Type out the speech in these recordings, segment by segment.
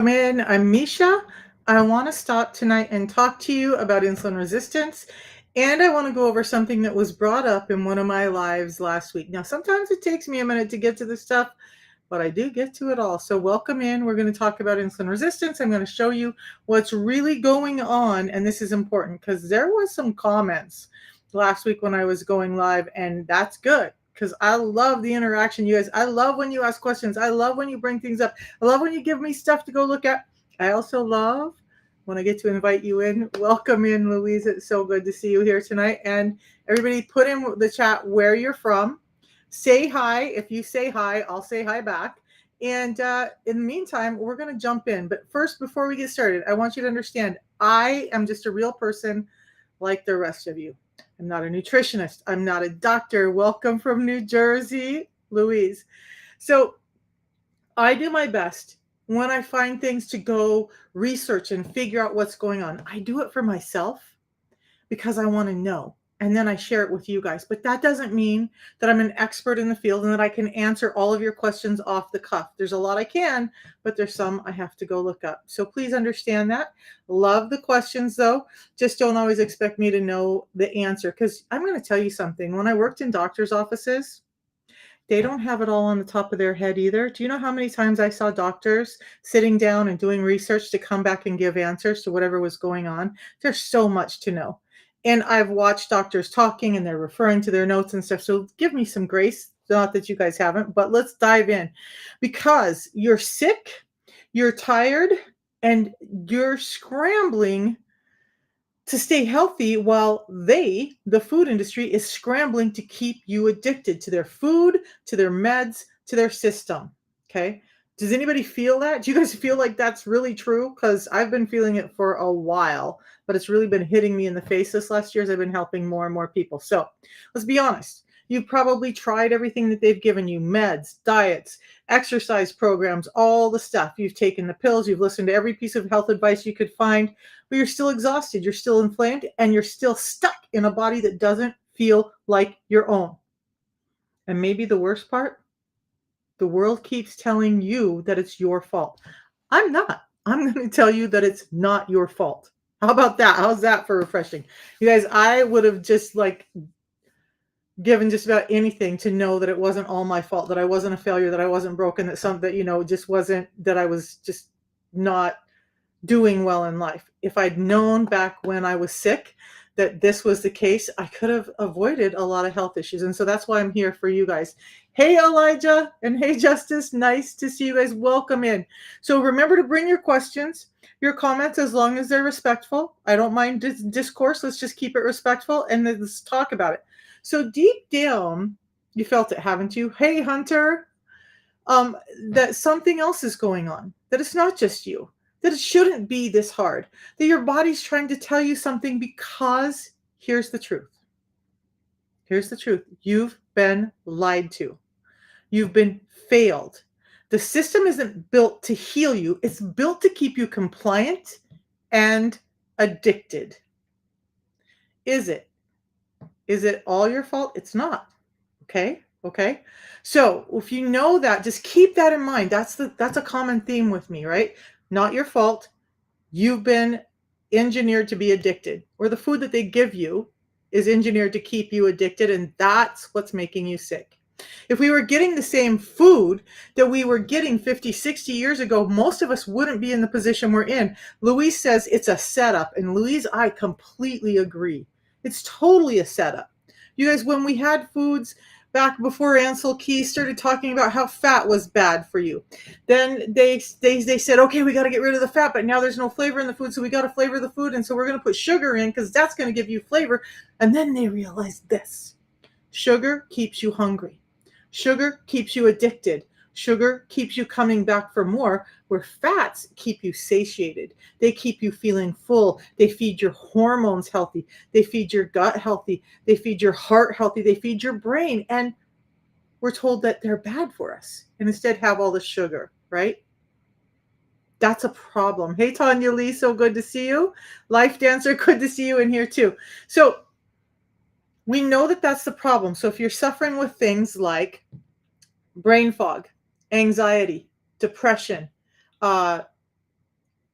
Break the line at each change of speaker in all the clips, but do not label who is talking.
I'm Misha. I want to stop tonight and talk to you about insulin resistance. And I want to go over something that was brought up in one of my lives last week. Now, sometimes it takes me a minute to get to this stuff, but I do get to it all. So, welcome in. We're going to talk about insulin resistance. I'm going to show you what's really going on. And this is important because there was some comments last week when I was going live, and that's good because I love the interaction, you guys. I love when you ask questions. I love when you bring things up. I love when you give me stuff to go look at. I also love when I get to invite you in. Welcome in, Louise. It's so good to see you here tonight. And everybody, put in the chat where you're from. Say hi. If you say hi, I'll say hi back. And in the meantime, we're going to jump in. But first, before we get started, I want you to understand I am just a real person like the rest of you. I'm not a nutritionist. I'm not a doctor. Welcome from New Jersey, Louise. So I do my best when I find things to go research and figure out what's going on. I do it for myself because I want to know. And then I share it with you guys. But that doesn't mean that I'm an expert in the field and that I can answer all of your questions off the cuff. There's a lot I can, but there's some I have to go look up. So please understand that. Love the questions though. Just don't always expect me to know the answer. Because I'm going to tell you something. When I worked in doctors' offices, they don't have it all on the top of their head either. Do you know how many times I saw doctors sitting down and doing research to come back and give answers to whatever was going on? There's so much to know. And I've watched doctors talking and they're referring to their notes and stuff. So give me some grace. Not that you guys haven't, but let's dive in because you're sick, you're tired, and you're scrambling to stay healthy while the food industry, is scrambling to keep you addicted to their food, to their meds, to their system. Okay. Does anybody feel that? Do you guys feel like that's really true? Because I've been feeling it for a while, but it's really been hitting me in the face this last year as I've been helping more and more people. So let's be honest. You've probably tried everything that they've given you: meds, diets, exercise programs, all the stuff. You've taken the pills, you've listened to every piece of health advice you could find, but you're still exhausted, you're still inflamed, and you're still stuck in a body that doesn't feel like your own. And maybe the worst part, the world keeps telling you that it's your fault. I'm not. I'm going to tell you that it's not your fault. How about that? How's that for refreshing? You guys, I would have just given just about anything to know that it wasn't all my fault, that I wasn't a failure, that I wasn't broken, that just wasn't, that I was just not doing well in life. If I'd known back when I was sick that this was the case, I could have avoided a lot of health issues. And so that's why I'm here for you guys. Hey, Elijah, and hey, Justice. Nice to see you guys. Welcome in. So remember to bring your questions, your comments, as long as they're respectful. I don't mind discourse. Let's just keep it respectful and let's talk about it. So deep down, you felt it, haven't you? Hey, Hunter, that something else is going on, that it's not just you, that it shouldn't be this hard, that your body's trying to tell you something, because here's the truth. Here's the truth. You've been lied to. You've been failed. The system isn't built to heal you. It's built to keep you compliant and addicted. Is it? Is it all your fault? It's not. Okay. Okay. So if you know that, just keep that in mind. That's a common theme with me, right? Not your fault. You've been engineered to be addicted, or the food that they give you is engineered to keep you addicted. And that's what's making you sick. If we were getting the same food that we were getting 50, 60 years ago, most of us wouldn't be in the position we're in. Louise says it's a setup. And Louise, I completely agree. It's totally a setup. You guys, when we had foods back before Ansel Keys started talking about how fat was bad for you, then they said, okay, we got to get rid of the fat, but now there's no flavor in the food, so we got to flavor the food, and so we're going to put sugar in because that's going to give you flavor. And then they realized this: sugar keeps you hungry. Sugar keeps you addicted. Sugar keeps you coming back for more, where fats keep you satiated. They keep you feeling full. They feed your hormones healthy. They feed your gut healthy. They feed your heart healthy. They feed your brain. And we're told that they're bad for us and instead have all the sugar, right? That's a problem. Hey, Tanya Lee, so good to see you. Life Dancer, good to see you in here too. So we know that that's the problem. So if you're suffering with things like brain fog, anxiety, depression,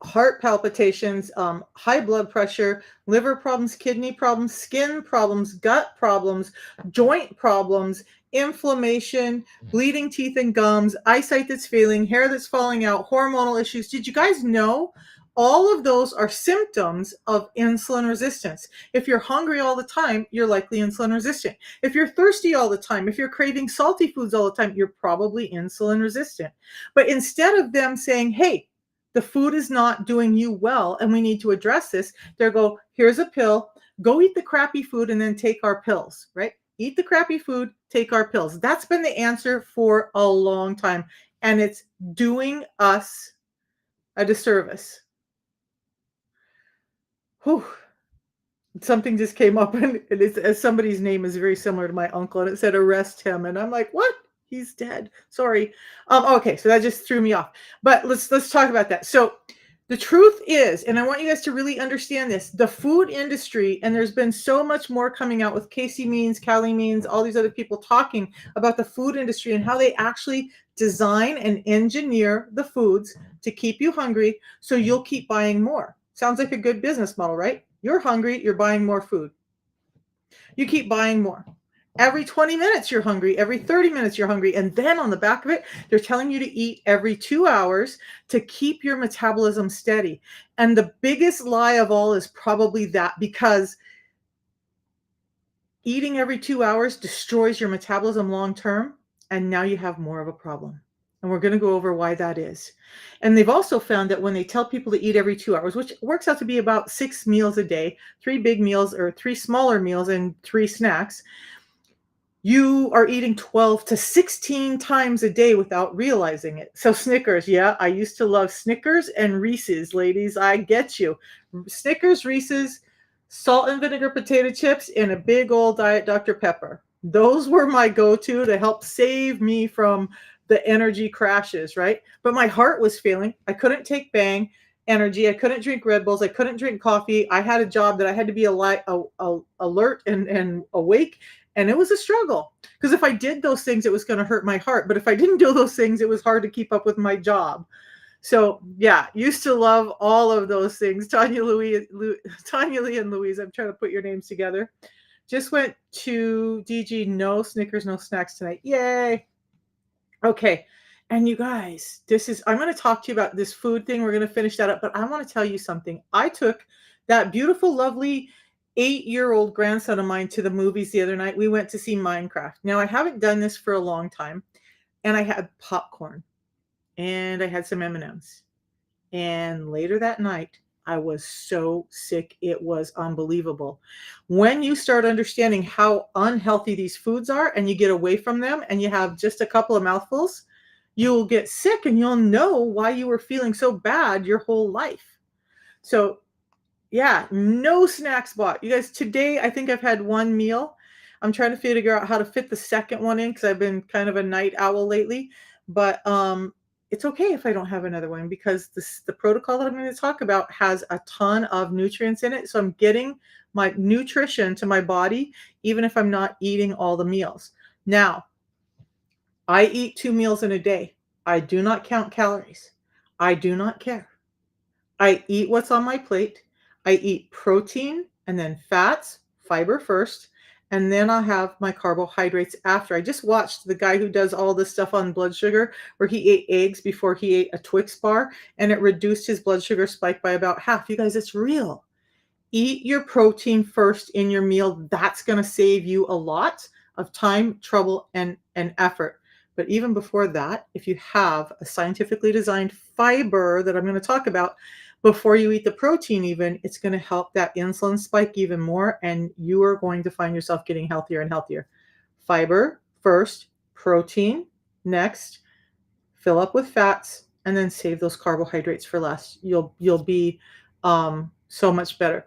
heart palpitations, high blood pressure, liver problems, kidney problems, skin problems, gut problems, joint problems, inflammation, bleeding teeth and gums, eyesight that's failing, hair that's falling out, hormonal issues. Did you guys know all of those are symptoms of insulin resistance? If you're hungry all the time, you're likely insulin resistant. If you're thirsty all the time, if you're craving salty foods all the time, you're probably insulin resistant. But instead of them saying, hey, the food is not doing you well and we need to address this, they go, here's a pill, go eat the crappy food and then take our pills, right? Eat the crappy food, take our pills. That's been the answer for a long time. And it's doing us a disservice. Whew. Something just came up and somebody's name is very similar to my uncle and it said arrest him. And I'm like, what? He's dead. Sorry. Okay, so that just threw me off. But let's talk about that. So the truth is, and I want you guys to really understand this, the food industry, and there's been so much more coming out with Casey Means, Callie Means, all these other people talking about the food industry and how they actually design and engineer the foods to keep you hungry so you'll keep buying more. Sounds like a good business model, right? You're hungry, you're buying more food. You keep buying more. Every 20 minutes you're hungry, every 30 minutes you're hungry. And then on the back of it, they're telling you to eat every 2 hours to keep your metabolism steady. And the biggest lie of all is probably that, because eating every 2 hours destroys your metabolism long term, and now you have more of a problem. And we're going to go over why that is. And they've also found that when they tell people to eat every 2 hours, which works out to be about 6 meals a day, 3 big meals or 3 smaller meals and 3 snacks, you are eating 12 to 16 times a day without realizing it. So Snickers, yeah, I used to love Snickers and Reese's, ladies. I get you. Snickers, Reese's, salt and vinegar potato chips, and a big old Diet Dr. Pepper. Those were my go-to to help save me from the energy crashes, right? But my heart was failing. I couldn't take Bang energy. I couldn't drink Red Bulls. I couldn't drink coffee. I had a job that I had to be alert and awake. And it was a struggle, because if I did those things, it was going to hurt my heart. But if I didn't do those things, it was hard to keep up with my job. So yeah, used to love all of those things. Tanya Lee and Louise, I'm trying to put your names together. Just went to DG, no Snickers, no snacks tonight. Yay. Okay. And you guys, I'm going to talk to you about this food thing. We're going to finish that up, but I want to tell you something. I took that beautiful, lovely 8-year-old grandson of mine to the movies the other night. We went to see Minecraft. Now, I haven't done this for a long time, and I had popcorn, and I had some M&Ms. And later that night, I was so sick. It was unbelievable. When you start understanding how unhealthy these foods are and you get away from them and you have just a couple of mouthfuls, you'll get sick and you'll know why you were feeling so bad your whole life. So yeah, no snacks bought. You guys, today I think I've had one meal. I'm trying to figure out how to fit the second one in because I've been kind of a night owl lately. But it's okay if I don't have another one, because the protocol that I'm going to talk about has a ton of nutrients in it. So I'm getting my nutrition to my body, even if I'm not eating all the meals. Now, I eat 2 meals in a day. I do not count calories. I do not care. I eat what's on my plate. I eat protein and then fats, fiber first, and then I'll have my carbohydrates after. I just watched the guy who does all this stuff on blood sugar, where he ate eggs before he ate a Twix bar, and it reduced his blood sugar spike by about half. You guys, it's real. Eat your protein first in your meal. That's going to save you a lot of time, trouble, and effort. But even before that, if you have a scientifically designed fiber that I'm going to talk about, before you eat the protein even, it's going to help that insulin spike even more, and you are going to find yourself getting healthier and healthier. Fiber first, protein next, fill up with fats, and then save those carbohydrates for last. You'll be so much better.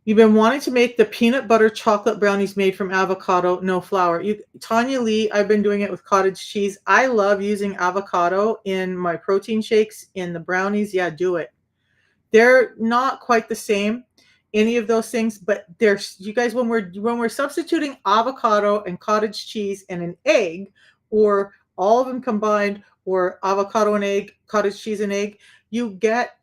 You've been wanting to make the peanut butter chocolate brownies made from avocado, no flour. Tanya Lee, I've been doing it with cottage cheese. I love using avocado in my protein shakes, in the brownies. Yeah, do it. They're not quite the same, any of those things, but you guys, when we're substituting avocado and cottage cheese and an egg, or all of them combined, or avocado and egg, cottage cheese and egg, you get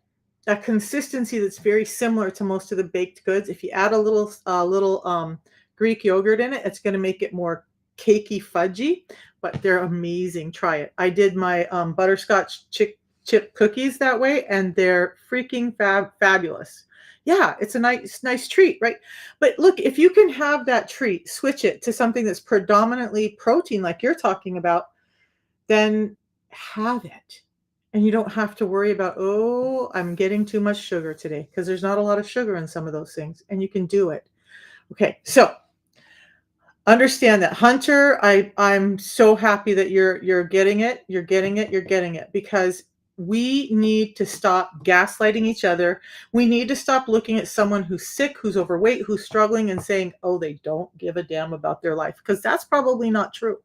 a consistency that's very similar to most of the baked goods. If you add a little Greek yogurt in it, it's going to make it more cakey, fudgy. But they're amazing. Try it. I did my butterscotch chip cookies that way, and they're freaking fabulous. Yeah, it's a nice treat, right? But look, if you can have that treat, switch it to something that's predominantly protein, like you're talking about, then have it. And you don't have to worry about, oh, I'm getting too much sugar today, because there's not a lot of sugar in some of those things, and you can do it. Okay, so understand that, Hunter. I'm so happy that you're getting it. You're getting it. You're getting it, because we need to stop gaslighting each other. We need to stop looking at someone who's sick, who's overweight, who's struggling, and saying, oh, they don't give a damn about their life, because that's probably not true.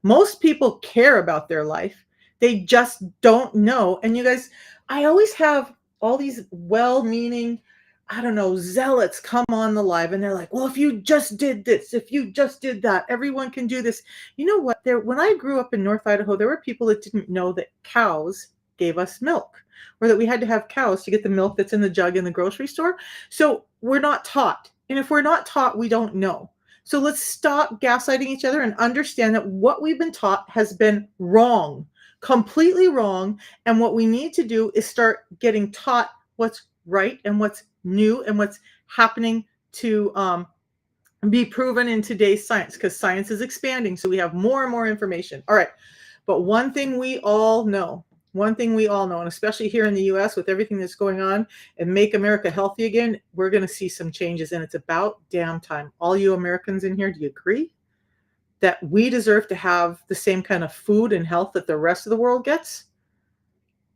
Most people care about their life. They just don't know. And you guys, I always have all these well-meaning, I don't know, zealots come on the live, and they're like, well, if you just did this, if you just did that, everyone can do this. You know what? When I grew up in North Idaho, there were people that didn't know that cows gave us milk, or that we had to have cows to get the milk that's in the jug in the grocery store. So we're not taught. And if we're not taught, we don't know. So let's stop gaslighting each other and understand that what we've been taught has been wrong, completely wrong. And what we need to do is start getting taught what's right and what's new and what's happening to be proven in today's science, because science is expanding. So we have more and more information. All right. But one thing we all know, and especially here in the US with everything that's going on and Make America Healthy Again, we're going to see some changes, and it's about damn time. All you Americans in here, do you agree that we deserve to have the same kind of food and health that the rest of the world gets?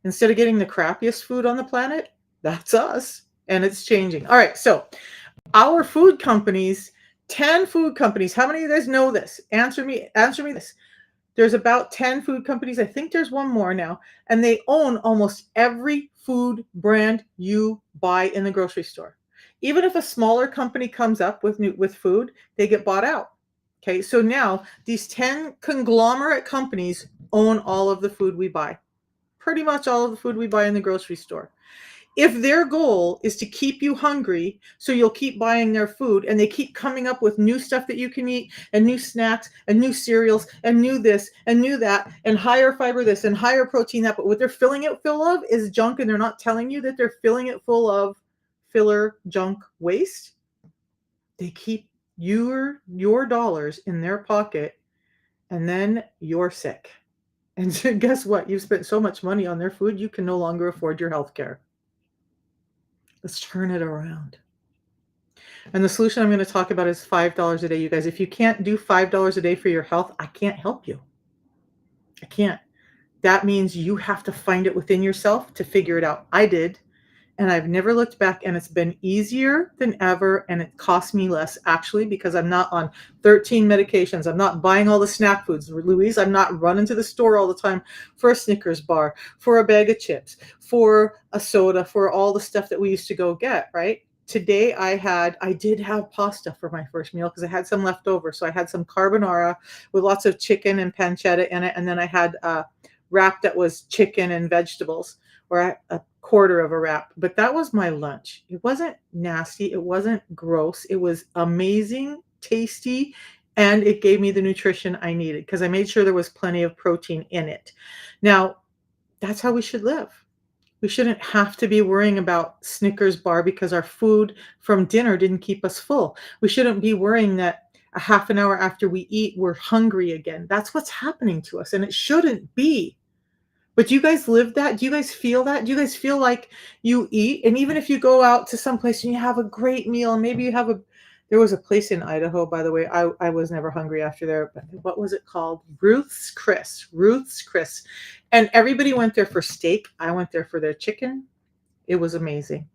Instead of getting the crappiest food on the planet, that's us, and it's changing. All right, so our food companies, 10 food companies, how many of you guys know this? Answer me this. There's about 10 food companies. I think there's one more now. And they own almost every food brand you buy in the grocery store. Even if a smaller company comes up with food, they get bought out. Okay, so now these 10 conglomerate companies own all of the food we buy. Pretty much all of the food we buy in the grocery store. If their goal is to keep you hungry, so you'll keep buying their food, and they keep coming up with new stuff that you can eat, and new snacks, and new cereals, and new this, and new that, and higher fiber this, and higher protein that, but what they're filling it full of is junk, and they're not telling you that they're filling it full of filler, junk, waste. They keep your dollars in their pocket, and then you're sick. And guess what? You've spent so much money on their food, you can no longer afford your health care. Let's turn it around. And the solution I'm going to talk about is $5 a day. You guys, if you can't do $5 a day for your health, I can't help you. I can't. That means you have to find it within yourself to figure it out. I did, and I've never looked back, and it's been easier than ever, and it costs me less, actually, because I'm not on 13 medications. I'm not buying all the snack foods. Louise, I'm not running to the store all the time for a Snickers bar, for a bag of chips, for a soda, for all the stuff that we used to go get, right? Today I did have pasta for my first meal because I had some left over. So I had some carbonara with lots of chicken and pancetta in it, and then I had a wrap that was chicken and vegetables, or a quarter of a wrap. But that was my lunch. It wasn't nasty. It wasn't gross. It was amazing, tasty, and it gave me the nutrition I needed because I made sure there was plenty of protein in it. Now, that's how we should live. We shouldn't have to be worrying about Snickers bar because our food from dinner didn't keep us full. We shouldn't be worrying that a half an hour after we eat, we're hungry again. That's what's happening to us, and it shouldn't be. But do you guys live that? Do you guys feel that? Do you guys feel like you eat? And even if you go out to some place and you have a great meal, and maybe you have there was a place in Idaho, by the way, I was never hungry after there, but what was it called? Ruth's Chris. And everybody went there for steak. I went there for their chicken. It was amazing.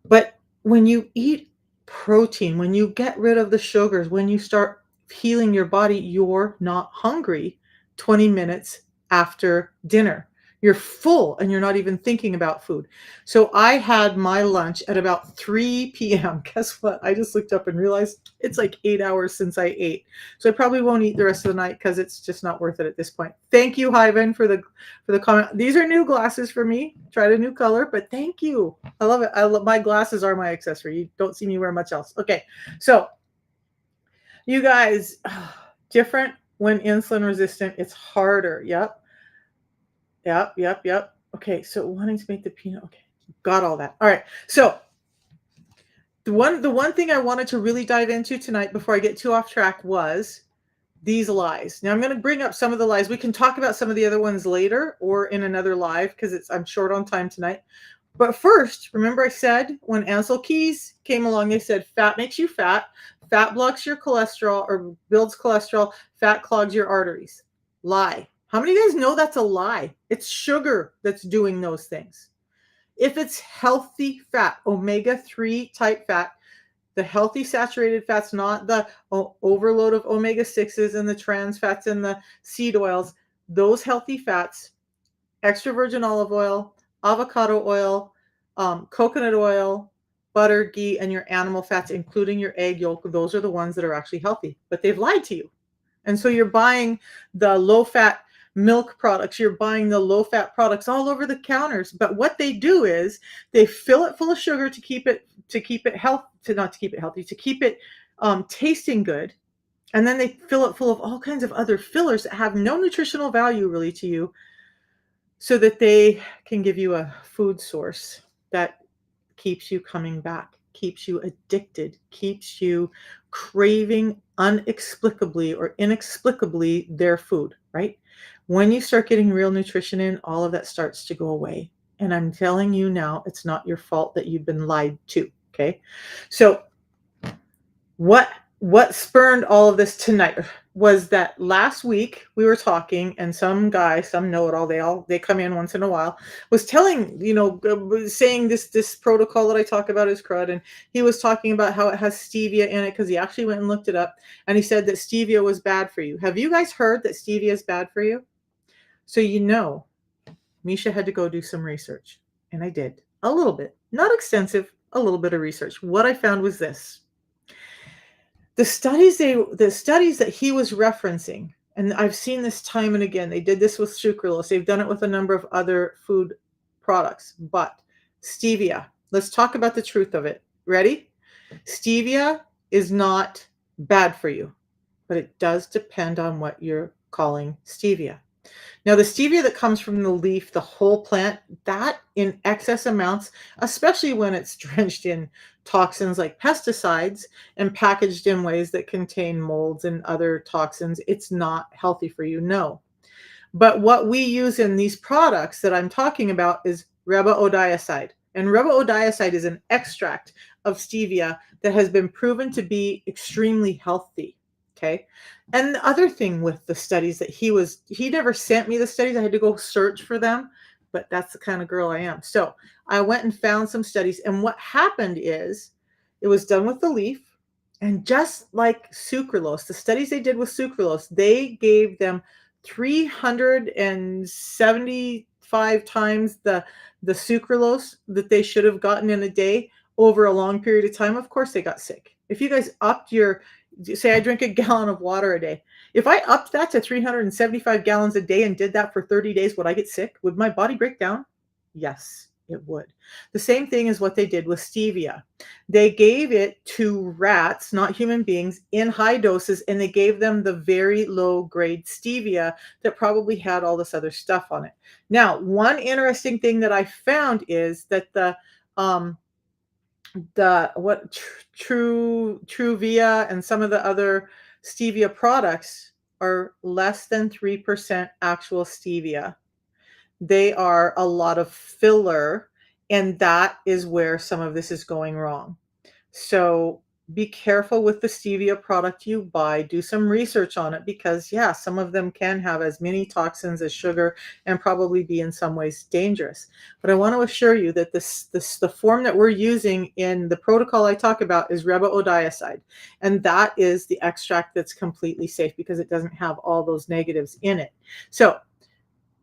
But when you eat protein, when you get rid of the sugars, when you start healing your body, you're not hungry 20 minutes after dinner. You're full and you're not even thinking about food. So I had my lunch at about 3 p.m. Guess what? I just looked up and realized it's like 8 hours since I ate. So I probably won't eat the rest of the night because it's just not worth it at this point. Thank you, Hyven, for the comment. These are new glasses for me. Tried a new color, but thank you. I love it. I love my glasses are my accessory. You don't see me wear much else. Okay, so you guys, different when insulin resistant. It's harder. Yep. Yep, yep, yep. Okay, so wanting to make the peanut. Okay, got all that. All right. So the one thing I wanted to really dive into tonight before I get too off track was these lies. Now I'm going to bring up some of the lies. We can talk about some of the other ones later or in another live because I'm short on time tonight. But first, remember I said when Ansel Keys came along, they said fat makes you fat, fat blocks your cholesterol or builds cholesterol, fat clogs your arteries. Lie. How many of you guys know that's a lie? It's sugar that's doing those things. If it's healthy fat, omega-3 type fat, the healthy saturated fats, not the overload of omega-6s and the trans fats and the seed oils, those healthy fats, extra virgin olive oil, avocado oil, coconut oil, butter, ghee, and your animal fats, including your egg yolk, those are the ones that are actually healthy. But they've lied to you. And so you're buying the low-fat milk products, you're buying the low-fat products all over the counters. But what they do is they fill it full of sugar to keep it healthy, to keep it tasting good. And then they fill it full of all kinds of other fillers that have no nutritional value really to you, so that they can give you a food source that keeps you coming back, keeps you addicted, keeps you craving inexplicably their food, right? When you start getting real nutrition in, all of that starts to go away. And I'm telling you now, it's not your fault that you've been lied to, okay? So what spurned all of this tonight was that last week we were talking, and some guy, some know-it-all, they come in once in a while, was telling, saying this protocol that I talk about is crud, and he was talking about how it has stevia in it because he actually went and looked it up, and he said that stevia was bad for you. Have you guys heard that stevia is bad for you? So Misha had to go do some research, and I did a little bit, not extensive, a little bit of research. What I found was this. The studies that he was referencing, and I've seen this time and again, they did this with sucralose. They've done it with a number of other food products, but stevia, let's talk about the truth of it. Ready? Stevia is not bad for you, but it does depend on what you're calling stevia. Now, the stevia that comes from the leaf, the whole plant, that in excess amounts, especially when it's drenched in toxins like pesticides and packaged in ways that contain molds and other toxins, it's not healthy for you, no. But what we use in these products that I'm talking about is riboside. And riboside is an extract of stevia that has been proven to be extremely healthy. Okay. And the other thing with the studies that he never sent me the studies. I had to go search for them, but that's the kind of girl I am. So I went and found some studies. And what happened is it was done with the leaf. And just like sucralose, the studies they did with sucralose, they gave them 375 times the sucralose that they should have gotten in a day over a long period of time. Of course they got sick. If you guys upped say I drink a gallon of water a day. If I upped that to 375 gallons a day and did that for 30 days, would I get sick? Would my body break down? Yes, it would. The same thing is what they did with stevia. They gave it to rats, not human beings, in high doses, and they gave them the very low grade stevia that probably had all this other stuff on it. Now, one interesting thing that I found is that Truvia and some of the other stevia products are less than 3% actual stevia. They are a lot of filler, and that is where some of this is going wrong. So be careful with the stevia product you buy. Do some research on it because, yeah, some of them can have as many toxins as sugar and probably be in some ways dangerous. But I want to assure you that the form that we're using in the protocol I talk about is riboside, and that is the extract that's completely safe because it doesn't have all those negatives in it. So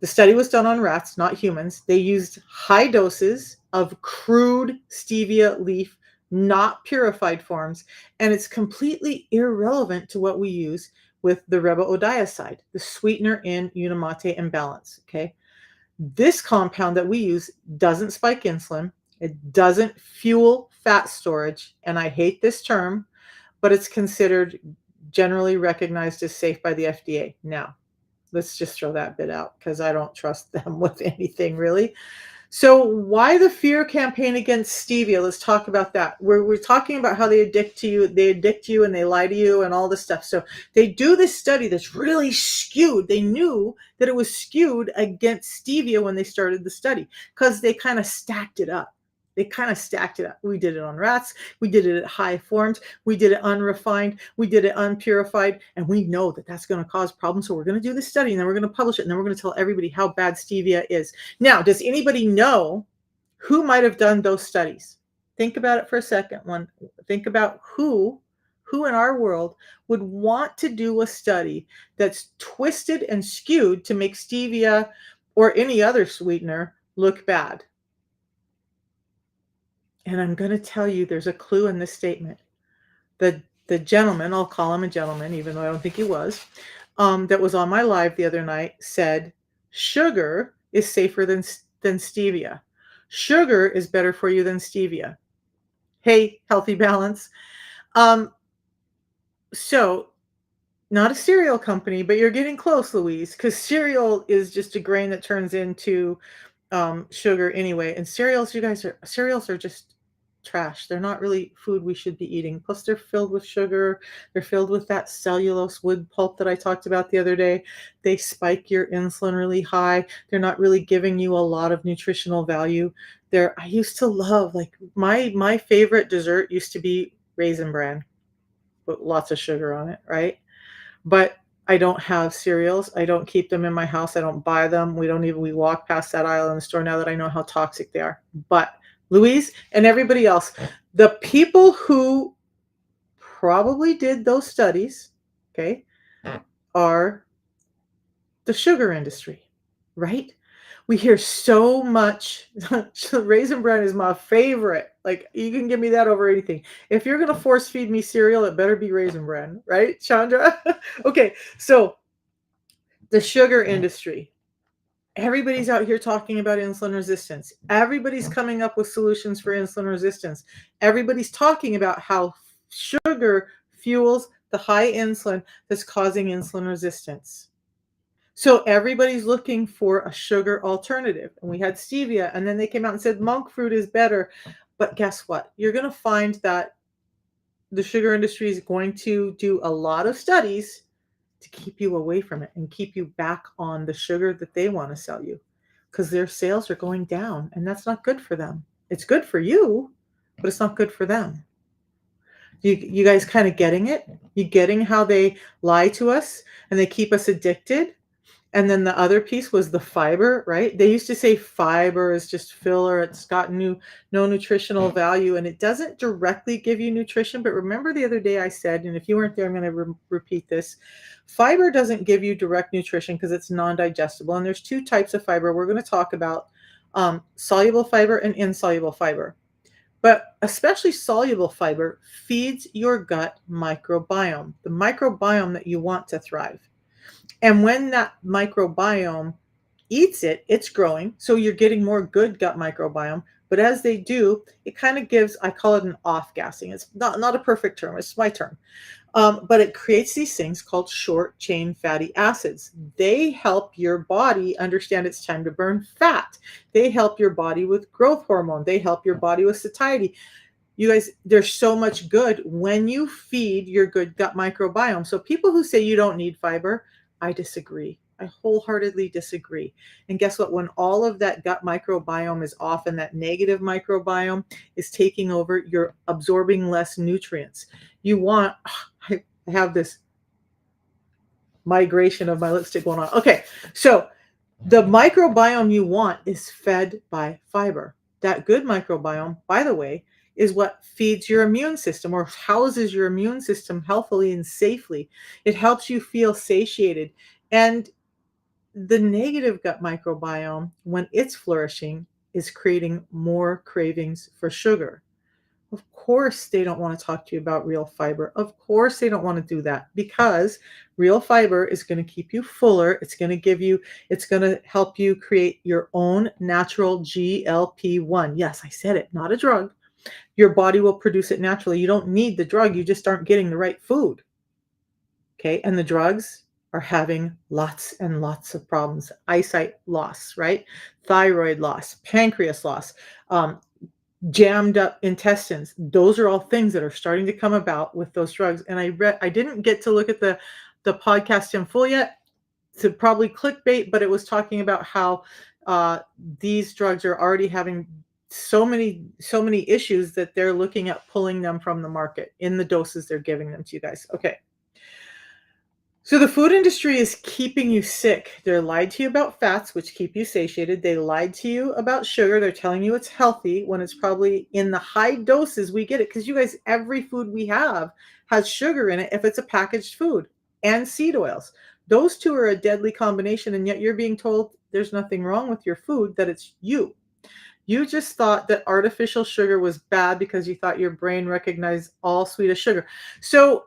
The study was done on rats, not humans. They used high doses of crude stevia leaf, not purified forms, and it's completely irrelevant to what we use with the riboside, the sweetener in Unimate and Balance. Okay, this compound that we use doesn't spike insulin, it doesn't fuel fat storage, and I hate this term, but it's considered generally recognized as safe by the FDA. Now, let's just throw that bit out because I don't trust them with anything really. So why the fear campaign against stevia? Let's talk about that. We're talking about how they addict you and they lie to you and all this stuff. So they do this study that's really skewed. They knew that it was skewed against stevia when they started the study because they kind of stacked it up. They kind of stacked it up. We did it on rats. We did it at high forms. We did it unrefined. We did it unpurified. And we know that that's going to cause problems. So we're going to do this study and then we're going to publish it. And then we're going to tell everybody how bad stevia is. Now, does anybody know who might have done those studies? Think about it for a second. Think about who in our world would want to do a study that's twisted and skewed to make stevia or any other sweetener look bad. And I'm going to tell you there's a clue in this statement. The gentleman, I'll call him a gentleman, even though I don't think he was, that was on my live the other night said, sugar is safer than stevia. Sugar is better for you than stevia. Hey, Healthy Balance. So not a cereal company, but you're getting close, Louise, because cereal is just a grain that turns into sugar anyway. And cereals are just trash. They're not really food we should be eating. Plus, they're filled with sugar. They're filled with that cellulose wood pulp that I talked about the other day. They spike your insulin really high. They're not really giving you a lot of nutritional value. I used to love, like, my favorite dessert used to be Raisin Bran with lots of sugar on it, right? But I don't have cereals. I don't keep them in my house. I don't buy them. We walk past that aisle in the store now that I know how toxic they are. But Louise and everybody else, the people who probably did those studies, okay, are the sugar industry, right? We hear so much. Raisin Bran is my favorite. Like, you can give me that over anything. If you're going to force feed me cereal, it better be Raisin Bran, right, Chandra? Okay, so the sugar industry. Everybody's out here talking about insulin resistance. Everybody's coming up with solutions for insulin resistance. Everybody's talking about how sugar fuels the high insulin that's causing insulin resistance. So everybody's looking for a sugar alternative. And we had stevia, and then they came out and said monk fruit is better. But guess what? You're going to find that the sugar industry is going to do a lot of studies to keep you away from it and keep you back on the sugar that they want to sell you, because their sales are going down, and that's not good for them. It's good for you, but it's not good for them. You guys kind of getting it? You getting how they lie to us and they keep us addicted? And then the other piece was the fiber, right? They used to say fiber is just filler. It's got no nutritional value, and it doesn't directly give you nutrition. But remember the other day I said, and if you weren't there, I'm going to repeat this. Fiber doesn't give you direct nutrition because it's non-digestible. And there's two types of fiber we're going to talk about, soluble fiber and insoluble fiber. But especially soluble fiber feeds your gut microbiome, the microbiome that you want to thrive. And when that microbiome eats it, it's growing. So you're getting more good gut microbiome. But as they do, it kind of gives, I call it an off-gassing. It's not a perfect term. It's my term. But it creates these things called short-chain fatty acids. They help your body understand it's time to burn fat. They help your body with growth hormone. They help your body with satiety. You guys, there's so much good when you feed your good gut microbiome. So people who say you don't need fiber, I disagree. I wholeheartedly disagree. And guess what? When all of that gut microbiome is off and that negative microbiome is taking over, you're absorbing less nutrients. I have this migration of my lipstick going on. Okay, so the microbiome you want is fed by fiber. That good microbiome, by the way, is what feeds your immune system or houses your immune system healthily and safely. It helps you feel satiated. And the negative gut microbiome, when it's flourishing, is creating more cravings for sugar. Of course, they don't want to talk to you about real fiber. Of course, they don't want to do that because real fiber is going to keep you fuller. It's going to help you create your own natural GLP-1. Yes, I said it, not a drug. Your body will produce it naturally. You don't need the drug. You just aren't getting the right food. Okay. And the drugs are having lots and lots of problems. Eyesight loss, right? Thyroid loss, pancreas loss, jammed up intestines. Those are all things that are starting to come about with those drugs. And I didn't get to look at the podcast in full yet, to probably clickbait, but it was talking about how these drugs are already having so many issues that they're looking at pulling them from the market in the doses they're giving them to you guys. Okay. So the food industry is keeping you sick. They're lied to you about fats, which keep you satiated. They lied to you about sugar. They're telling you it's healthy when it's probably in the high doses we get it. Because you guys, every food we have has sugar in it if it's a packaged food, and seed oils. Those two are a deadly combination, and yet you're being told there's nothing wrong with your food, that it's you. You just thought that artificial sugar was bad because you thought your brain recognized all sweet as sugar. So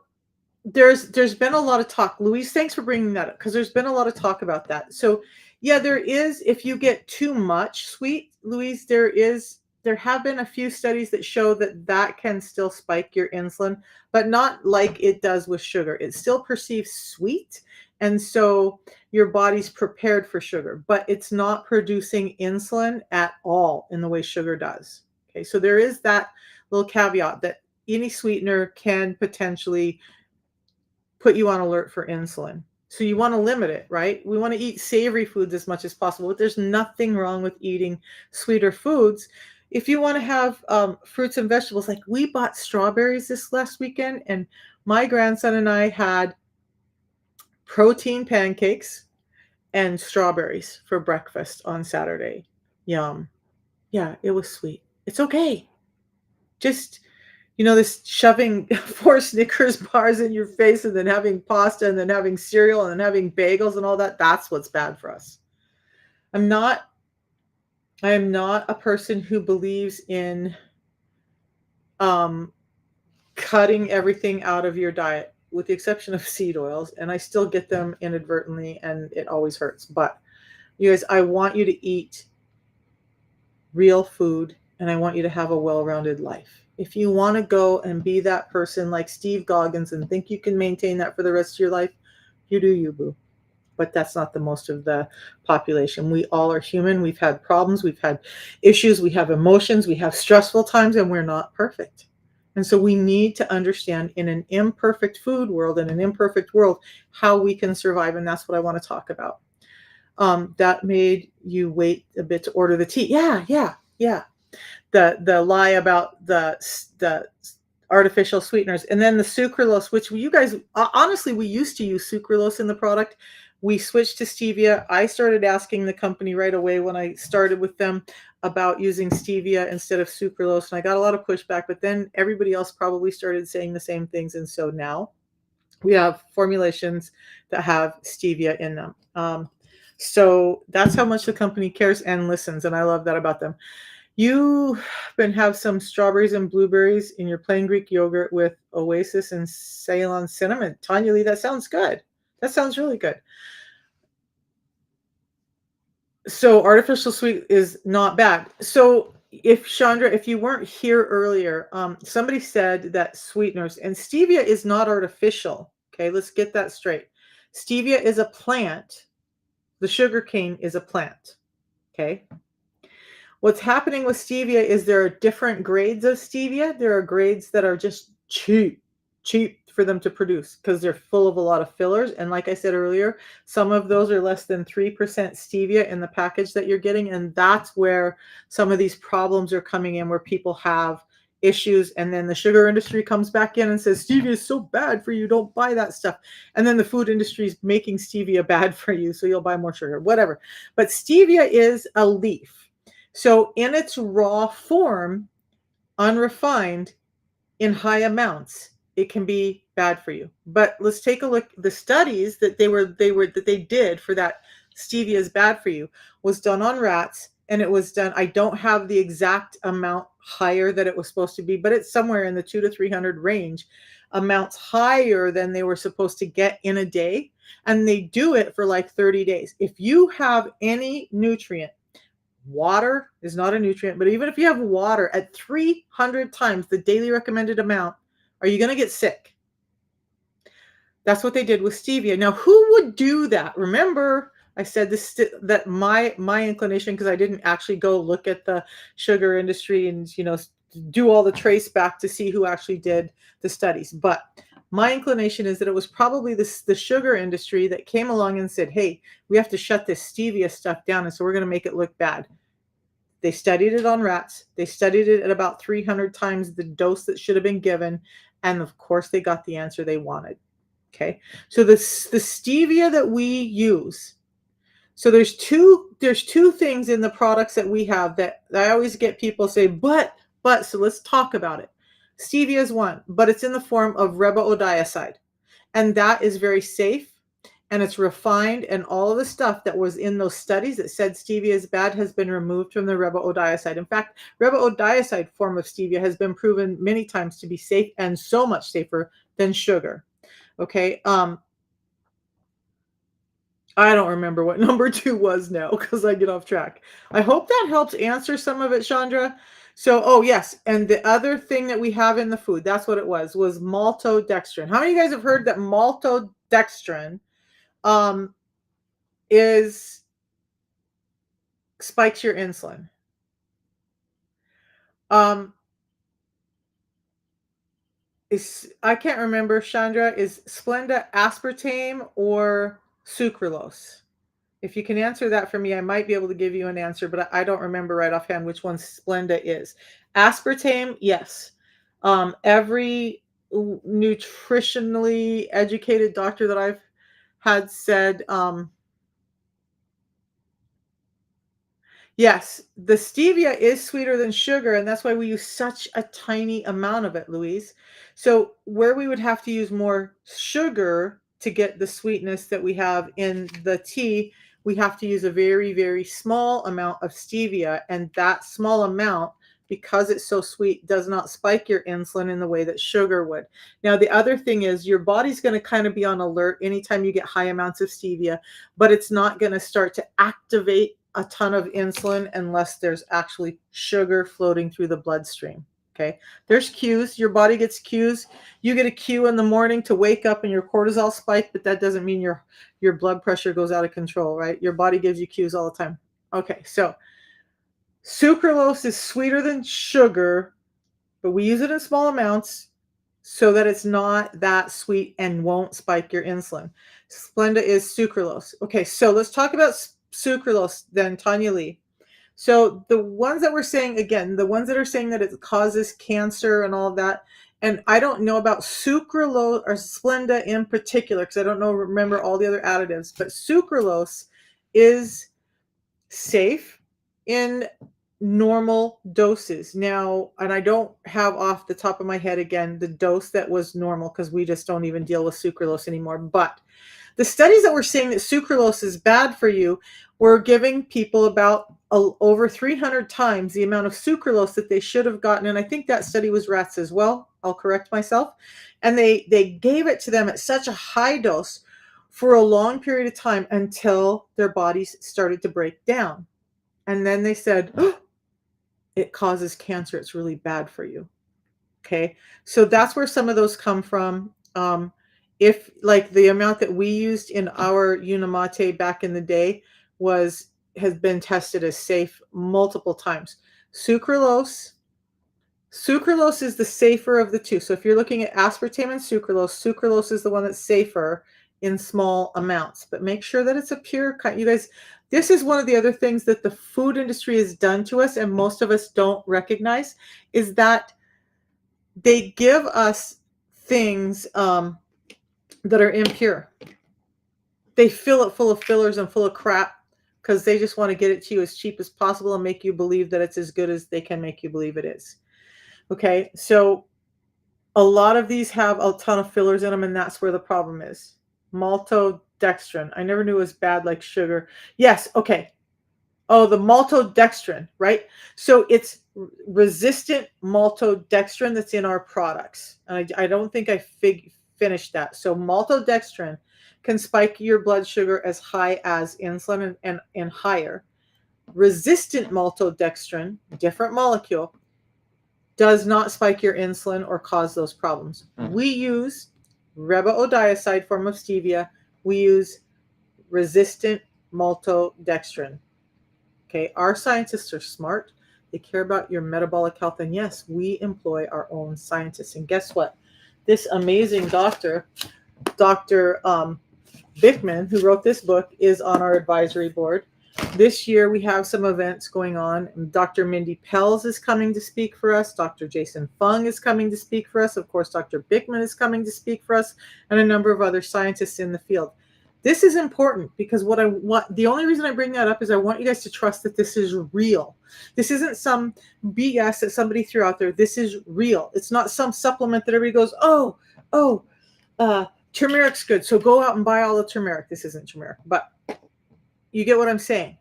there's been a lot of talk. Louise, thanks for bringing that up, because there's been a lot of talk about that. So yeah, there is. If you get too much sweet, Louise, there have been a few studies that show that that can still spike your insulin, but not like it does with sugar. It still perceives sweet, and so your body's prepared for sugar, but it's not producing insulin at all in the way sugar does. Okay, so there is that little caveat that any sweetener can potentially put you on alert for insulin. So you want to limit it, right? We want to eat savory foods as much as possible, but there's nothing wrong with eating sweeter foods. If you want to have fruits and vegetables, like we bought strawberries this last weekend, and my grandson and I had protein pancakes and strawberries for breakfast on Saturday. Yum. Yeah, it was sweet. It's okay. Just, this shoving 4 Snickers bars in your face and then having pasta and then having cereal and then having bagels and all that, that's what's bad for us. I am not a person who believes in cutting everything out of your diet, with the exception of seed oils, and I still get them inadvertently and it always hurts. But you guys, I want you to eat real food, and I want you to have a well-rounded life. If you want to go and be that person like Steve Goggins and think you can maintain that for the rest of your life, you do you, boo. But that's not the most of the population. We all are human. We've had problems. We've had issues. We have emotions. We have stressful times, and we're not perfect. And so we need to understand, in an imperfect food world, in an imperfect world, how we can survive. And that's what I want to talk about. That made you wait a bit to order the tea. Yeah. The lie about the artificial sweeteners, and then the sucralose, which you guys, honestly, we used to use sucralose in the product. We switched to stevia. I started asking the company right away when I started with them about using stevia instead of sucralose, and I got a lot of pushback, but then everybody else probably started saying the same things, and so now we have formulations that have stevia in them. So that's how much the company cares and listens, and I love that about them. You can have some strawberries and blueberries in your plain Greek yogurt with Oasis and Ceylon cinnamon. Tanya Lee, that sounds good. That sounds really good. So artificial sweet is not bad. So if Chandra, if you weren't here earlier, somebody said that sweeteners, and stevia is not artificial. Okay, let's get that straight. Stevia is a plant. The sugar cane is a plant. Okay. What's happening with stevia is there are different grades of stevia. There are grades that are just cheap for them to produce because they're full of a lot of fillers. And like I said earlier, some of those are less than 3% stevia in the package that you're getting. And that's where some of these problems are coming in, where people have issues. And then the sugar industry comes back in and says, stevia is so bad for you, don't buy that stuff. And then the food industry is making stevia bad for you, so you'll buy more sugar, whatever. But stevia is a leaf. So in its raw form, unrefined, in high amounts, it can be bad for you. But let's take a look. The studies that they did for that stevia is bad for you was done on rats, and it was done, I don't have the exact amount higher that it was supposed to be, but it's somewhere in the 2 to 300 range, amounts higher than they were supposed to get in a day, and they do it for like 30 days. If you have any nutrient, water is not a nutrient, but even if you have water at 300 times the daily recommended amount, are you going to get sick? That's what they did with stevia. Now, who would do that? Remember, I said this, that my inclination, because I didn't actually go look at the sugar industry and do all the trace back to see who actually did the studies. But my inclination is that it was probably the sugar industry that came along and said, "Hey, we have to shut this stevia stuff down, and so we're going to make it look bad." They studied it on rats. They studied it at about 300 times the dose that should have been given, and of course, they got the answer they wanted. Okay, so the stevia that we use. So there's two things in the products that we have that I always get people say, but. So let's talk about it. Stevia is one, but it's in the form of ribosidiazide, and that is very safe, and it's refined, and all of the stuff that was in those studies that said stevia is bad has been removed from the ribosidiazide. In fact, ribosidiazide form of stevia has been proven many times to be safe, and so much safer than sugar. Okay. I don't remember what number 2 was now because I get off track. I hope that helps answer some of it, Chandra. So, oh yes, and the other thing that we have in the food, that's what it was maltodextrin. How many of you guys have heard that maltodextrin um, is spikes your insulin? Um, I can't remember, Chandra, is Splenda aspartame or sucralose? If you can answer that for me, I might be able to give you an answer, but I don't remember right offhand which one Splenda is. Aspartame, yes. Every nutritionally educated doctor that I've had said, yes, the stevia is sweeter than sugar, and that's why we use such a tiny amount of it, Louise. So where we would have to use more sugar to get the sweetness that we have in the tea, we have to use a very, very small amount of stevia, and that small amount, because it's so sweet, does not spike your insulin in the way that sugar would. Now, the other thing is your body's going to kind of be on alert anytime you get high amounts of stevia, but it's not going to start to activate a ton of insulin unless there's actually sugar floating through the bloodstream. Okay. There's cues. Your body gets cues. You get a cue in the morning to wake up and your cortisol spike, but that doesn't mean your blood pressure goes out of control, right? Your body gives you cues all the time. Okay. So sucralose is sweeter than sugar, but we use it in small amounts so that it's not that sweet and won't spike your insulin. Splenda is sucralose. Okay, so let's talk about sucralose then, Tanya Lee. So the ones that we're saying, again, the ones that are saying that it causes cancer and all of that, and I don't know about sucralose or Splenda in particular because I don't remember all the other additives, but sucralose is safe in normal doses. Now, and I don't have off the top of my head again the dose that was normal because we just don't even deal with sucralose anymore. But the studies that were saying that sucralose is bad for you were giving people about over 300 times the amount of sucralose that they should have gotten. And I think that study was rats as well. I'll correct myself. And they gave it to them at such a high dose for a long period of time until their bodies started to break down. And then they said, oh, it causes cancer. It's really bad for you. Okay. So that's where some of those come from. If like the amount that we used in our Unimate back in the day has been tested as safe multiple times. Sucralose is the safer of the two. So if you're looking at aspartame and sucralose is the one that's safer in small amounts. But make sure that it's a pure kind. You guys, this is one of the other things that the food industry has done to us, and most of us don't recognize, is that they give us things that are impure. They fill it full of fillers and full of crap because they just want to get it to you as cheap as possible and make you believe that it's as good as they can make you believe it is. Okay, so a lot of these have a ton of fillers in them, and that's where the problem is. Maltodextrin maltodextrin. I never knew it was bad like sugar. Yes, okay. Oh, the maltodextrin, right? So it's resistant maltodextrin that's in our products. And I don't think I finished that. So maltodextrin can spike your blood sugar as high as insulin and higher. Resistant maltodextrin, different molecule, does not spike your insulin or cause those problems. We use ribosidiazide form of stevia. We use resistant maltodextrin. Okay, our scientists are smart. They care about your metabolic health. And yes, we employ our own scientists. And guess what? This amazing Dr. Bickman, who wrote this book, is on our advisory board. This year, we have some events going on. Dr. Mindy Pelz is coming to speak for us. Dr. Jason Fung is coming to speak for us. Of course, Dr. Bickman is coming to speak for us, and a number of other scientists in the field. This is important because the only reason I bring that up is I want you guys to trust that this is real. This isn't some BS that somebody threw out there. This is real. It's not some supplement that everybody goes, turmeric's good, so go out and buy all the turmeric. This isn't turmeric, but you get what I'm saying.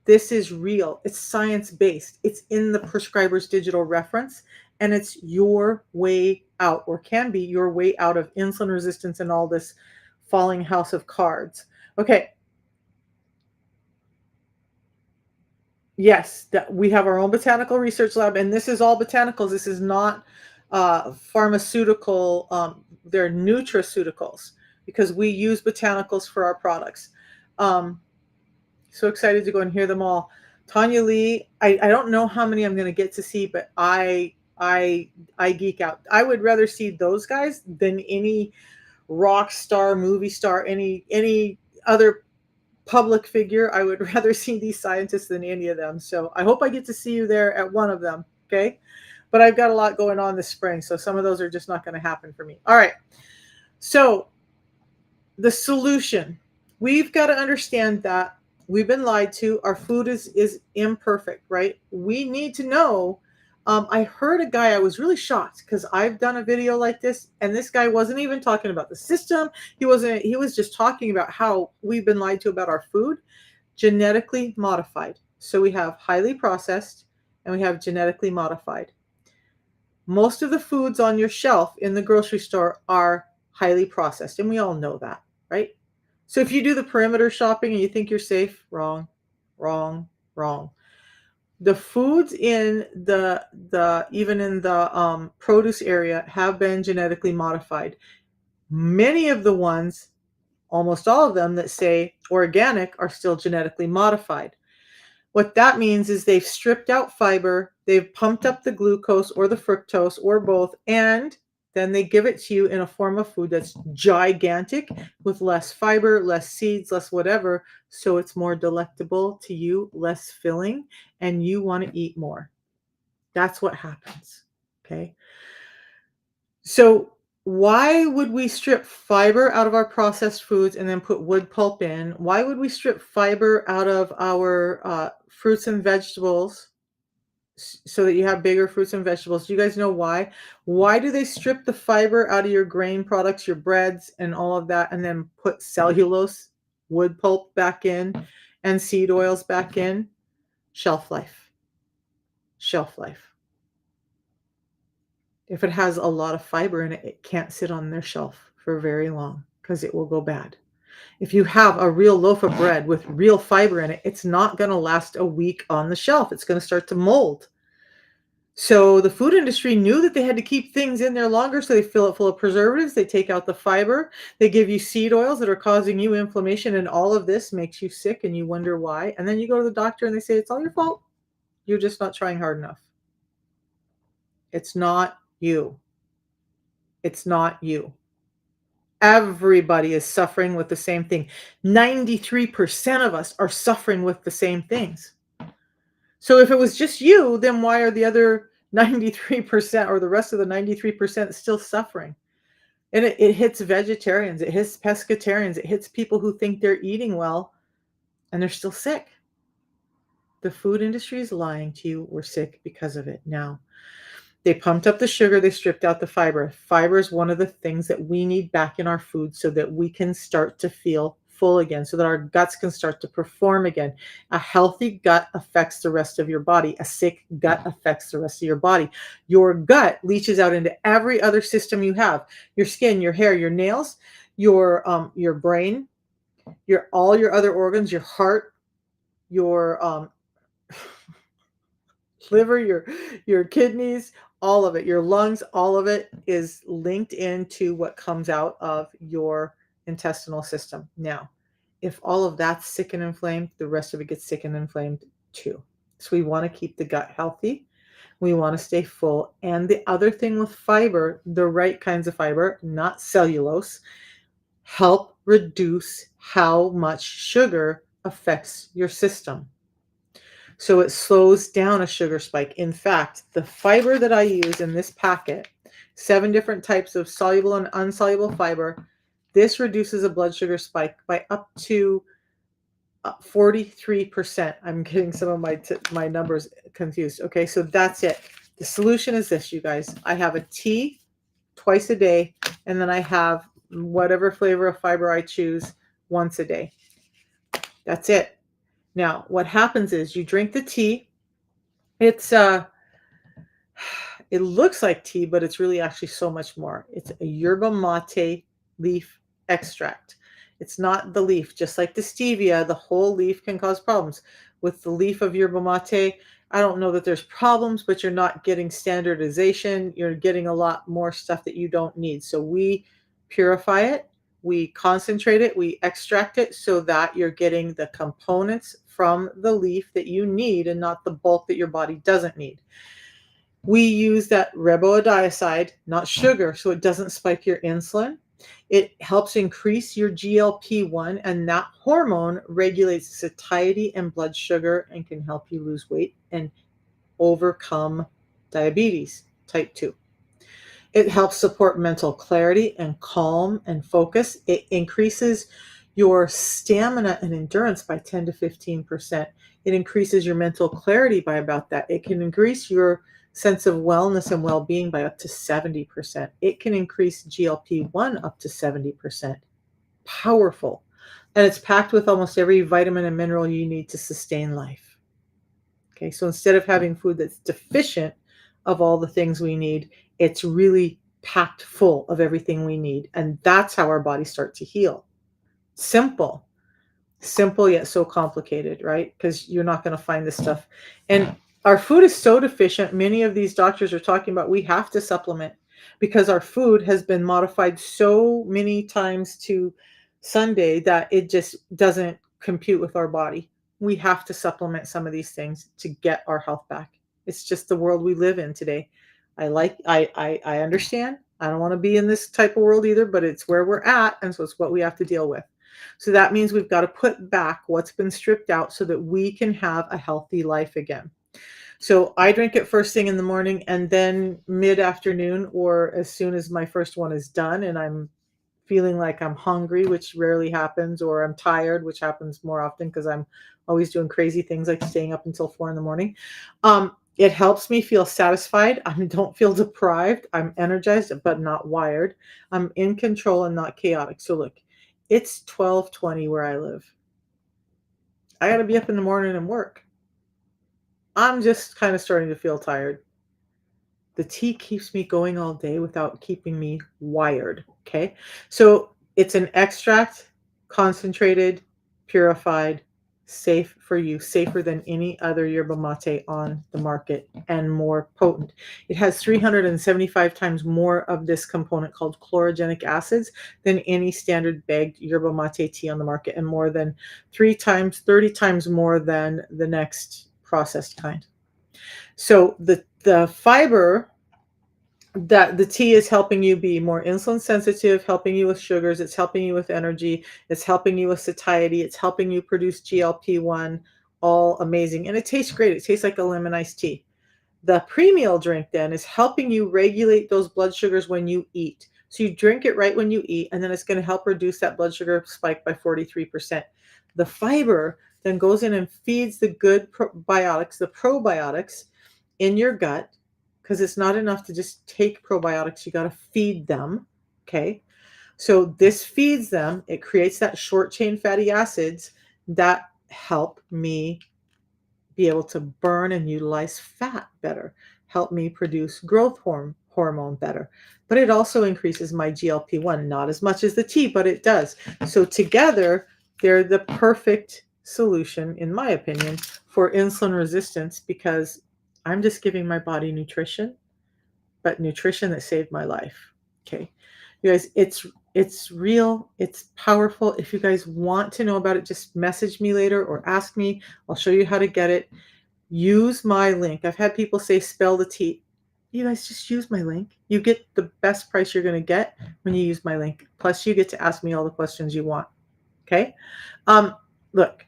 This is real. It's science-based. It's in the prescriber's digital reference, and it's your way out, or can be your way out of insulin resistance and all this falling house of cards. Okay. Yes, that we have our own botanical research lab, and this is all botanicals. This is not pharmaceutical. They're nutraceuticals because we use botanicals for our products. So excited to go and hear them all. Tanya Lee, I don't know how many I'm going to get to see, but I geek out. I would rather see those guys than any rock star, movie star, any other public figure. I would rather see these scientists than any of them. So I hope I get to see you there at one of them. Okay. But I've got a lot going on this spring, so some of those are just not going to happen for me. All right. So the solution, we've got to understand that we've been lied to. Our food is imperfect, right? We need to know. I heard a guy, I was really shocked because I've done a video like this, and this guy wasn't even talking about the system. He was just talking about how we've been lied to about our food. Genetically modified. So we have highly processed and we have genetically modified. Most of the foods on your shelf in the grocery store are highly processed, and we all know that, right? So if you do the perimeter shopping and you think you're safe, wrong, wrong, wrong. The foods in even in the produce area have been genetically modified. Many of the ones, almost all of them that say organic, are still genetically modified. What that means is they've stripped out fiber, they've pumped up the glucose or the fructose or both, and then they give it to you in a form of food that's gigantic with less fiber, less seeds, less whatever. So it's more delectable to you, less filling, and you want to eat more. That's what happens. Okay. So why would we strip fiber out of our processed foods and then put wood pulp in? Why would we strip fiber out of our fruits and vegetables so that you have bigger fruits and vegetables? Do you guys know why? Why do they strip the fiber out of your grain products, your breads, and all of that, and then put cellulose, wood pulp back in, and seed oils back in? Shelf life. Shelf life. If it has a lot of fiber in it, it can't sit on their shelf for very long because it will go bad. If you have a real loaf of bread with real fiber in it, it's not going to last a week on the shelf. It's going to start to mold. So the food industry knew that they had to keep things in there longer, so they fill it full of preservatives. They take out the fiber. They give you seed oils that are causing you inflammation, and all of this makes you sick, and you wonder why. And then you go to the doctor, and they say, it's all your fault. You're just not trying hard enough. It's not you. It's not you. Everybody is suffering with the same thing. 93% of us are suffering with the same things. So if it was just you, then why are the other 93% or the rest of the 93% still suffering? And it hits vegetarians, it hits pescatarians, it hits people who think they're eating well, and they're still sick. The food industry is lying to you. We're sick because of it. Now, They pumped up the sugar, they stripped out the fiber. Fiber is one of the things that we need back in our food so that we can start to feel full again, so that our guts can start to perform again. A healthy gut affects the rest of your body. A sick gut affects the rest of your body. Your gut leaches out into every other system you have: your skin, your hair, your nails, your brain, your all your other organs, your heart, your liver, your kidneys, all of it, your lungs, all of it is linked into what comes out of your intestinal system. Now, if all of that's sick and inflamed, the rest of it gets sick and inflamed too. So we want to keep the gut healthy. We want to stay full. And the other thing with fiber, the right kinds of fiber, not cellulose, help reduce how much sugar affects your system. So it slows down a sugar spike. In fact, the fiber that I use in this packet, 7 different types of soluble and insoluble fiber, this reduces a blood sugar spike by up to 43%. I'm getting some of my numbers confused. Okay, so that's it. The solution is this, you guys. I have a tea twice a day, and then I have whatever flavor of fiber I choose once a day. That's it. Now, what happens is you drink the tea. It's it looks like tea, but it's really actually so much more. It's a yerba mate leaf extract. It's not the leaf, just like the stevia, the whole leaf can cause problems. With the leaf of yerba mate, I don't know that there's problems, but you're not getting standardization. You're getting a lot more stuff that you don't need. So we purify it, we concentrate it, we extract it so that you're getting the components from the leaf that you need and not the bulk that your body doesn't need. We use that ribodiazide, not sugar, so it doesn't spike your insulin. It helps increase your GLP-1, and that hormone regulates satiety and blood sugar and can help you lose weight and overcome diabetes type 2. It helps support mental clarity and calm and focus. It increases your stamina and endurance by 10 to 15%. It increases your mental clarity by about that. It can increase your sense of wellness and well-being by up to 70%. It can increase GLP-1 up to 70%. Powerful. And it's packed with almost every vitamin and mineral you need to sustain life. Okay, so instead of having food that's deficient of all the things we need, it's really packed full of everything we need. And that's how our bodies start to heal. Simple. Simple yet so complicated, right? Because you're not going to find this stuff. And our food is so deficient. Many of these doctors are talking about we have to supplement because our food has been modified so many times to Sunday that it just doesn't compute with our body. We have to supplement some of these things to get our health back. It's just the world we live in today. I understand. I don't want to be in this type of world either, but it's where we're at, and so it's what we have to deal with. So that means we've got to put back what's been stripped out so that we can have a healthy life again. So I drink it first thing in the morning, and then mid-afternoon, or as soon as my first one is done and I'm feeling like I'm hungry, which rarely happens, or I'm tired, which happens more often because I'm always doing crazy things like staying up until 4 in the morning. It helps me feel satisfied. I don't feel deprived. I'm energized, but not wired. I'm in control and not chaotic. So look, it's 12:20 where I live. I got to be up in the morning and work. I'm just kind of starting to feel tired. The tea keeps me going all day without keeping me wired. Okay. So it's an extract, concentrated, purified, safe for you, safer than any other yerba mate on the market, and more potent. It has 375 times more of this component called chlorogenic acids than any standard bagged yerba mate tea on the market, and more than 30 times more than the next processed kind. So the fiber that the tea is helping you be more insulin sensitive, helping you with sugars, it's helping you with energy, it's helping you with satiety, it's helping you produce GLP-1, all amazing. And it tastes great. It tastes like a lemon iced tea. The pre-meal drink then is helping you regulate those blood sugars when you eat. So you drink it right when you eat, and then it's going to help reduce that blood sugar spike by 43%. The fiber then goes in and feeds the good probiotics, the probiotics in your gut, because it's not enough to just take probiotics. You got to feed them. Okay. So this feeds them. It creates that short chain fatty acids that help me be able to burn and utilize fat better, help me produce growth hormone better. But it also increases my GLP-1, not as much as the tea, but it does. So together, they're the perfect solution, in my opinion, for insulin resistance because I'm just giving my body nutrition, but nutrition that saved my life. Okay. You guys, it's real, it's powerful. If you guys want to know about it, just message me later or ask me. I'll show you how to get it. Use my link. I've had people say spell the T. You guys just use my link. You get the best price you're going to get when you use my link. Plus, you get to ask me all the questions you want. Okay? Look,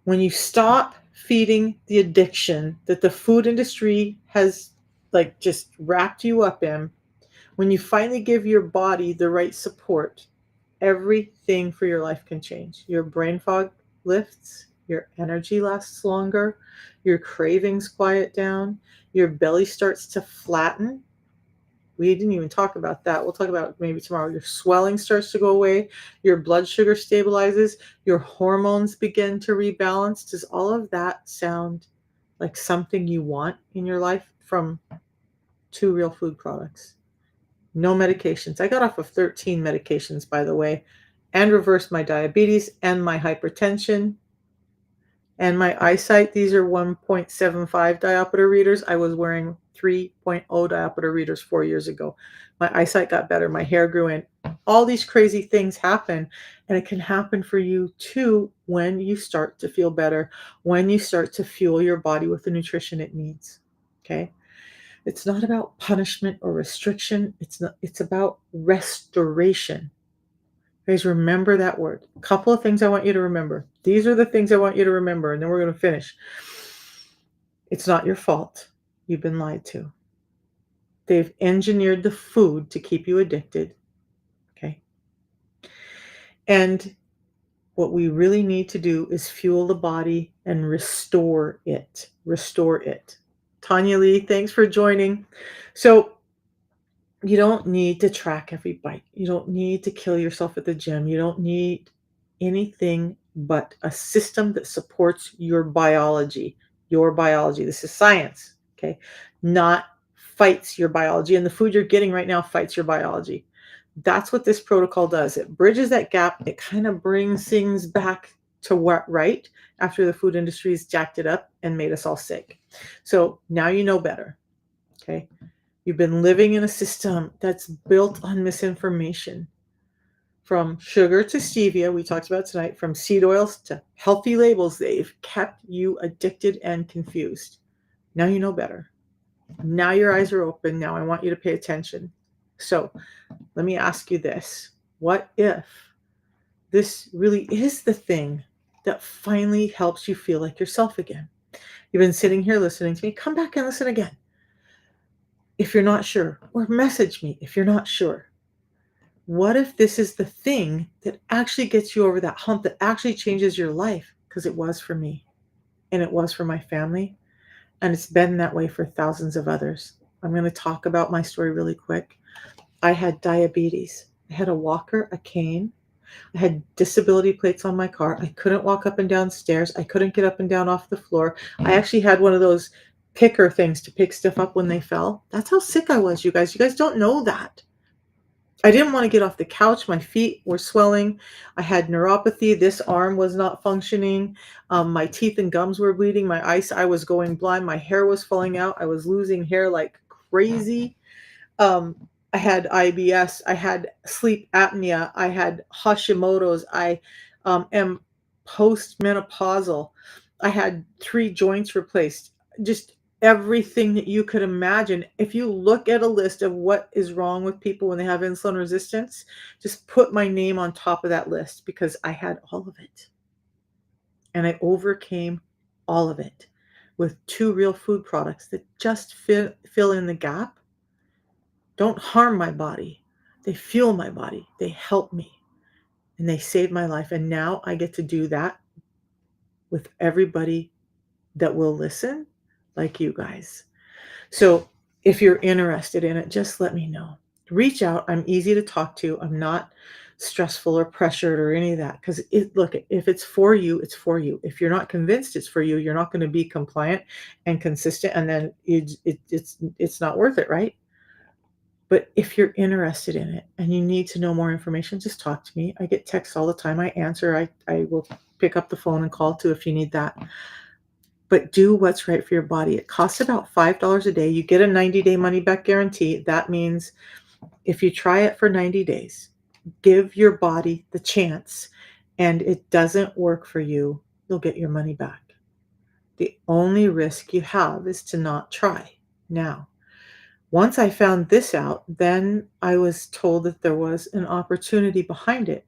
when you stop feeding the addiction that the food industry has like just wrapped you up in, when you finally give your body the right support, everything for your life can change. Your brain fog lifts, your energy lasts longer, your cravings quiet down, your belly starts to flatten. We didn't even talk about that. We'll talk about it maybe tomorrow. Your swelling starts to go away, your blood sugar stabilizes, your hormones begin to rebalance. Does all of that sound like something you want in your life from two real food products? No medications. I got off of 13 medications, by the way, and reversed my diabetes and my hypertension and my eyesight. These are 1.75 diopter readers. I was wearing 3.0 diopter readers 4 years ago. My eyesight got better. My hair grew in. All these crazy things happen, and it can happen for you too when you start to feel better, when you start to fuel your body with the nutrition it needs. Okay? It's not about punishment or restriction. It's about restoration. Guys, remember that word. A couple of things I want you to remember. These are the things I want you to remember, and then we're going to finish. It's not your fault. You've been lied to. They've engineered the food to keep you addicted. Okay. And what we really need to do is fuel the body and restore it. Restore it. Tanya Lee, thanks for joining. So you don't need to track every bite. You don't need to kill yourself at the gym. You don't need anything but a system that supports your biology. Your biology. This is science, okay? Not fights your biology. And the food you're getting right now fights your biology. That's what this protocol does. It bridges that gap. It kind of brings things back to what right after the food industry's jacked it up and made us all sick. So now you know better, okay? You've been living in a system that's built on misinformation. From sugar to stevia, we talked about tonight, from seed oils to healthy labels, they've kept you addicted and confused. Now you know better. Now your eyes are open. Now I want you to pay attention. So let me ask you this. What if this really is the thing that finally helps you feel like yourself again? You've been sitting here listening to me. Come back and listen again if you're not sure, or message me if you're not sure. What if this is the thing that actually gets you over that hump, that actually changes your life? Because it was for me, and it was for my family, and it's been that way for thousands of others. I'm going to talk about my story really quick. I had diabetes. I had a walker, a cane. I had disability plates on my car. I couldn't walk up and down stairs. I couldn't get up and down off the floor. I actually had one of those picker things to pick stuff up when they fell. That's how sick I was, you guys. You guys don't know that. I didn't want to get off the couch. My feet were swelling. I had neuropathy. This arm was not functioning. My teeth and gums were bleeding. I was going blind. My hair was falling out. I was losing hair like crazy. I had IBS. I had sleep apnea. I had Hashimoto's. I am postmenopausal. I had 3 joints replaced. Just everything that you could imagine. If you look at a list of what is wrong with people when they have insulin resistance, just put my name on top of that list because I had all of it. And I overcame all of it with 2 real food products that just fill in the gap. Don't harm my body. They fuel my body. They help me. And they save my life. And now I get to do that with everybody that will listen, like you guys. So if you're interested in it, just let me know. Reach out. I'm easy to talk to. I'm not stressful or pressured or any of that. Because look, if it's for you, it's for you. If you're not convinced it's for you, you're not going to be compliant and consistent, and then it's not worth it, right? But if you're interested in it and you need to know more information, just talk to me. I get texts all the time. I answer. I will pick up the phone and call too if you need that. But do what's right for your body. It costs about $5 a day. You get a 90-day money back guarantee. That means if you try it for 90 days, give your body the chance, and it doesn't work for you, you'll get your money back. The only risk you have is to not try. Now, once I found this out, then I was told that there was an opportunity behind it.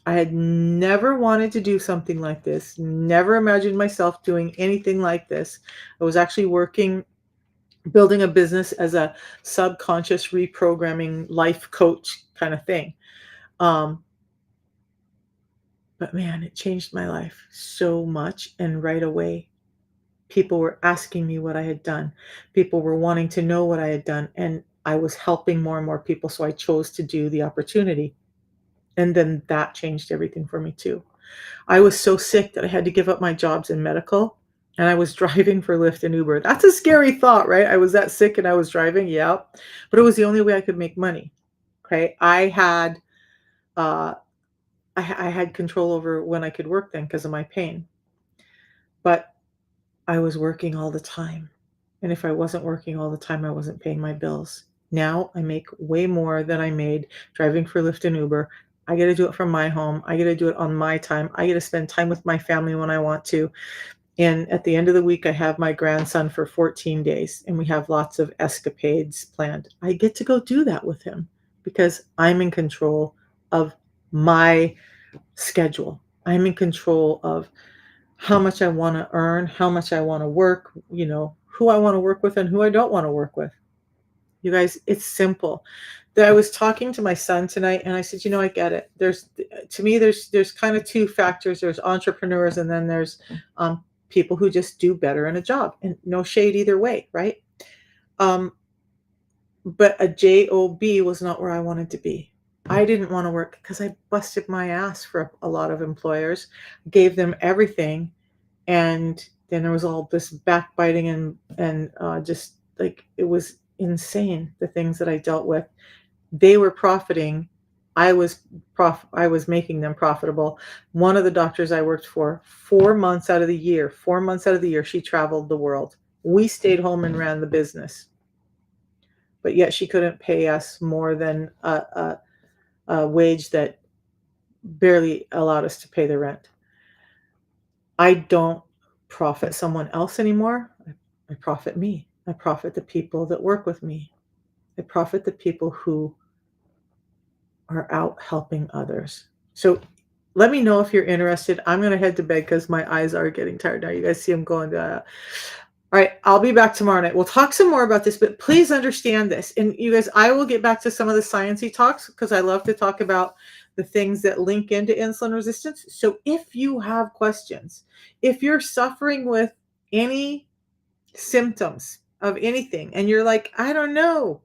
I had never wanted to do something like this, never imagined myself doing anything like this. I was actually building a business as a subconscious reprogramming life coach kind of thing. Um, but man, it changed my life so much. And right away, people were asking me what I had done. People were wanting to know what I had done. And I was helping more and more people. So I chose to do the opportunity. And then that changed everything for me too. I was so sick that I had to give up my jobs in medical, and I was driving for Lyft and Uber. That's a scary thought, right? I was that sick and I was driving, yeah. But it was the only way I could make money. Okay. Uh, I had control over when I could work then because of my pain. But I was working all the time. And if I wasn't working all the time, I wasn't paying my bills. Now I make way more than I made driving for Lyft and Uber. I get to do it from my home. I get to do it on my time. I get to spend time with my family when I want to. And at the end of the week, I have my grandson for 14 days, and we have lots of escapades planned. I get to go do that with him because I'm in control of my schedule. I'm in control of how much I want to earn, how much I want to work, who I want to work with and who I don't want to work with. You guys, it's simple. I was talking to my son tonight and I said, I get it. To me, there's kind of two factors. There's entrepreneurs and then there's people who just do better in a job, and no shade either way, right? Um, but a job was not where I wanted to be. I didn't want to work because I busted my ass for a lot of employers, gave them everything, and then there was all this backbiting and just like it was insane, the things that I dealt with. They were profiting. I was making them profitable. One of the doctors I worked for, 4 months out of the year, 4 months out of the year, she traveled the world. We stayed home and ran the business, but yet she couldn't pay us more than a wage that barely allowed us to pay the rent. I don't profit someone else anymore. I profit me. I profit the people that work with me. I profit the people who are out helping others. So let me know if you're interested. I'm going to head to bed because my eyes are getting tired now. You guys see I'm going to. All right, I'll be back tomorrow night. We'll talk some more about this, but please understand this. And you guys, I will get back to some of the sciencey talks because I love to talk about the things that link into insulin resistance. So if you have questions, if you're suffering with any symptoms of anything and you're like, I don't know,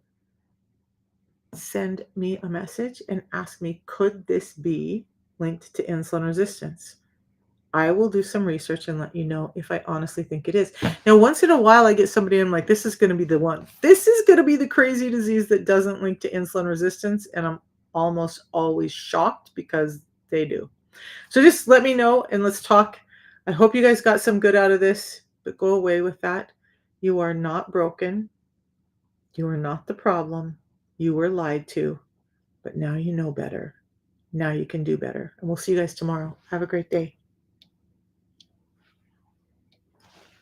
send me a message and ask me, could this be linked to insulin resistance? I will do some research and let you know if I honestly think it is. Now, once in a while, I get somebody and I'm like, this is going to be the one. This is going to be the crazy disease that doesn't link to insulin resistance. And I'm almost always shocked because they do. So just let me know and let's talk. I hope you guys got some good out of this, but go away with that. You are not broken. You are not the problem. You were lied to, but now you know better. Now you can do better. And we'll see you guys tomorrow. Have a great day.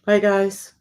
Bye, guys.